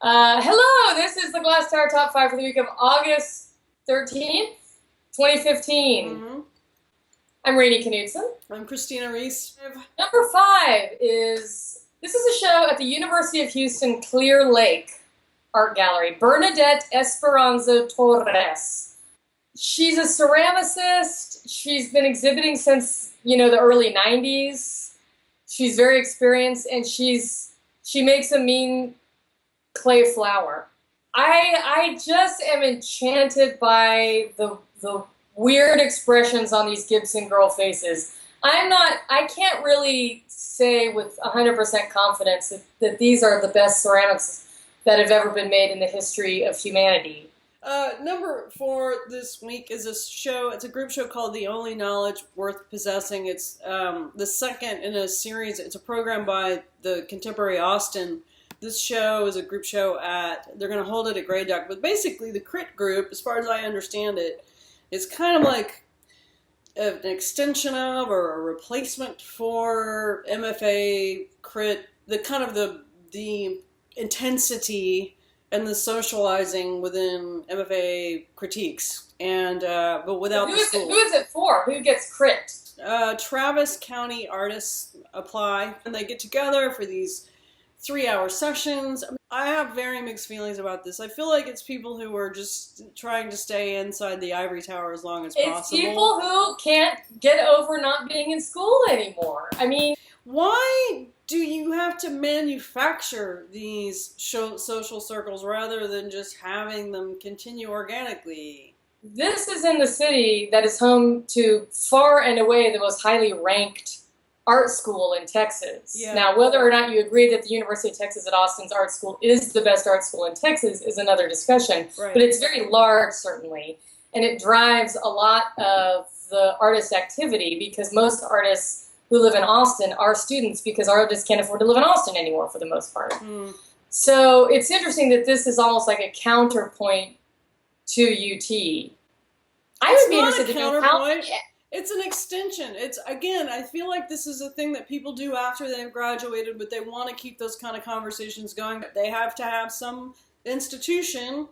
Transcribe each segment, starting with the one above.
Hello, this is the Glasstire Top 5 for the week of August 13th, 2015. I'm Rainey Knudsen. I'm Christina Reese. Number 5 this is a show at the University of Houston Clear Lake Art Gallery. Bernadette Esperanza Torres. She's a ceramicist. She's been exhibiting since, the early 90s. She's very experienced, and she makes a mean clay flower. I just am enchanted by the weird expressions on these Gibson girl faces. I can't really say with 100% confidence that these are the best ceramics that have ever been made in the history of humanity. Number 4 this week is a show. It's a group show called The Only Knowledge Worth Possessing. It's the second in a series. It's a program by the Contemporary Austin. This show is a group show they're going to hold it at Grey Duck. But basically the Crit group, as far as I understand it, is kind of like an extension of or a replacement for MFA Crit, the intensity and the socializing within MFA critiques, but without the school. Who is it for? Who gets Crit? Travis County artists apply, and they get together for these 3-hour sessions. I have very mixed feelings about this. I feel like it's people who are just trying to stay inside the ivory tower as long as possible. It's people who can't get over not being in school anymore. I mean, why do you have to manufacture these social circles rather than just having them continue organically? This is in the city that is home to far and away the most highly ranked art school in Texas. Yeah. Now, whether or not you agree that the University of Texas at Austin's art school is the best art school in Texas is another discussion. Right. But it's very large, certainly, and it drives a lot of the artist activity because most artists who live in Austin are students because artists can't afford to live in Austin anymore for the most part. So it's interesting that this is almost like a counterpoint to UT. I would be interested to know how. It's an extension. I feel like this is a thing that people do after they've graduated, but they want to keep those kind of conversations going. They have to have some institution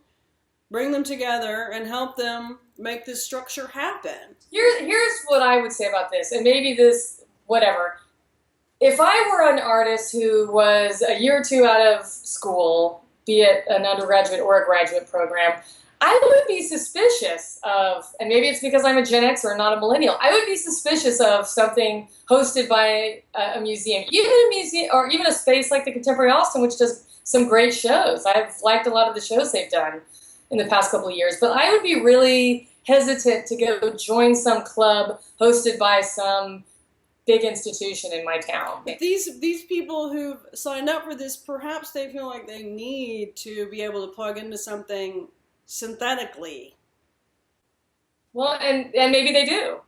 bring them together and help them make this structure happen. Here's what I would say about this, and maybe this, whatever. If I were an artist who was a year or two out of school, be it an undergraduate or a graduate program, I would be suspicious of, and maybe it's because I'm a Gen Xer, not a millennial, I would be suspicious of something hosted by a museum, or even a space like the Contemporary Austin, which does some great shows. I've liked a lot of the shows they've done in the past couple of years, but I would be really hesitant to go join some club hosted by some big institution in my town. These people who've signed up for this, perhaps they feel like they need to be able to plug into something synthetically. Well, and maybe they do.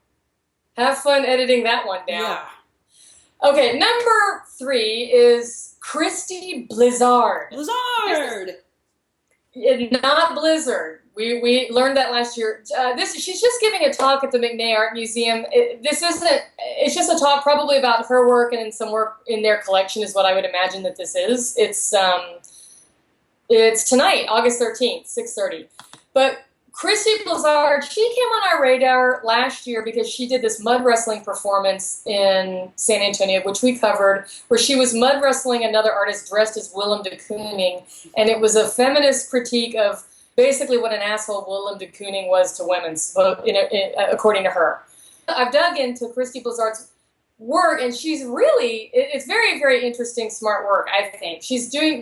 Have fun editing that one down. Yeah. Okay, number 3 is Christy Blizzard. Not Blizzard. We learned that last year. She's just giving a talk at the McNay Art Museum. It's just a talk probably about her work and some work in their collection is what I would imagine that this is. It's tonight, August 13th, 6:30. But Christy Blizzard, she came on our radar last year because she did this mud wrestling performance in San Antonio, which we covered, where she was mud wrestling another artist dressed as Willem de Kooning, and it was a feminist critique of basically what an asshole Willem de Kooning was to women, according to her. I've dug into Christy Blizzard's work, and it's very, very interesting, smart work, I think.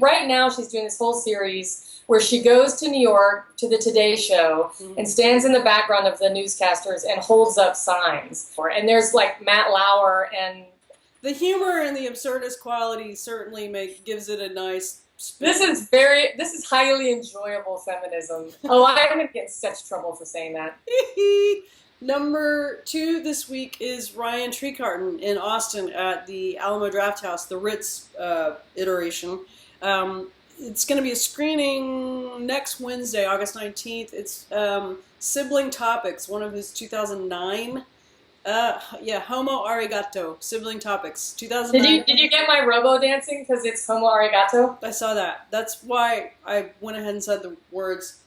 Right now she's doing this whole series where she goes to New York to the Today Show and stands in the background of the newscasters and holds up signs. And there's like Matt Lauer, and the humor and the absurdist quality certainly gives it a nice spin. This is highly enjoyable feminism. Oh, I'm going to get in such trouble for saying that. Number 2 this week is Ryan Treecarton in Austin at the Alamo Drafthouse, the Ritz iteration. It's going to be a screening next Wednesday, August 19th. It's Sibling Topics, one of his 2009 Yeah, Homo Arigato, Sibling Topics, Did 2009. you get my robo dancing because it's Homo Arigato? I saw that. That's why I went ahead and said the words.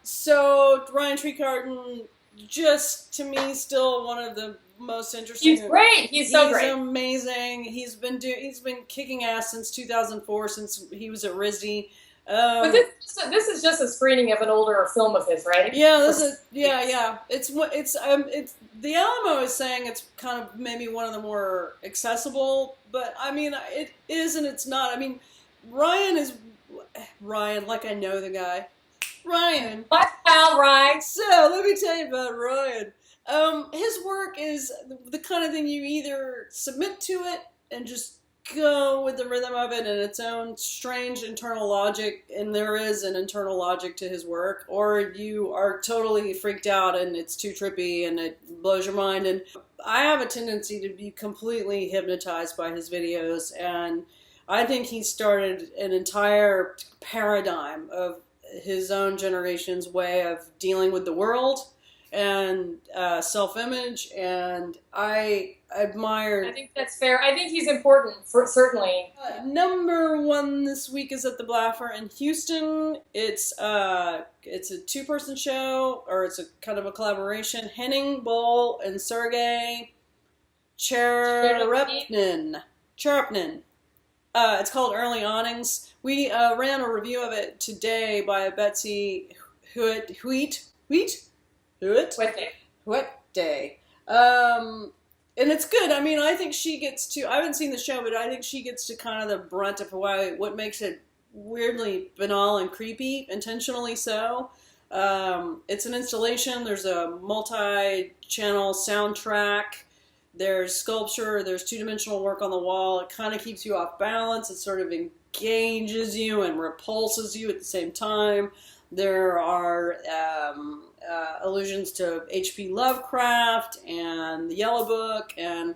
So Ryan Treecarton, just to me, still one of the most interesting. He's great. He's so great. He's amazing. He's been kicking ass since 2004, since he was at RISD. But this is just a screening of an older film of his, right? Yeah, yeah. It's the Alamo is saying it's kind of maybe one of the more accessible, but I mean it is and it's not. I mean, Ryan, like I know the guy. Ryan. My pal Ryan. So let me tell you about Ryan. His work is the kind of thing you either submit to it and just go with the rhythm of it and its own strange internal logic, and there is an internal logic to his work, or you are totally freaked out and it's too trippy and it blows your mind. And I have a tendency to be completely hypnotized by his videos, and I think he started an entire paradigm of his own generation's way of dealing with the world and self-image, and I admire. I think that's fair. I think he's important, certainly. Number one this week is at the Blaffer in Houston. It's a two-person show, or it's a kind of a collaboration. Henning Bull and Sergey Cherepnin. It's called Early Awnings. We ran a review of it today by Betsy Huet Day. And it's good. I mean, I think she gets to. I haven't seen the show, but I think she gets to kind of the brunt of what makes it weirdly banal and creepy, intentionally so. It's an installation. There's a multi-channel soundtrack. There's sculpture. There's two-dimensional work on the wall. It kind of keeps you off balance. It sort of engages you and repulses you at the same time. There are allusions to H.P. Lovecraft and the Yellow Book, and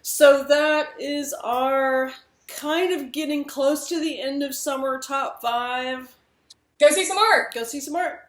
so that is our kind of getting close to the end of summer top 5. Go see some art. Go see some art.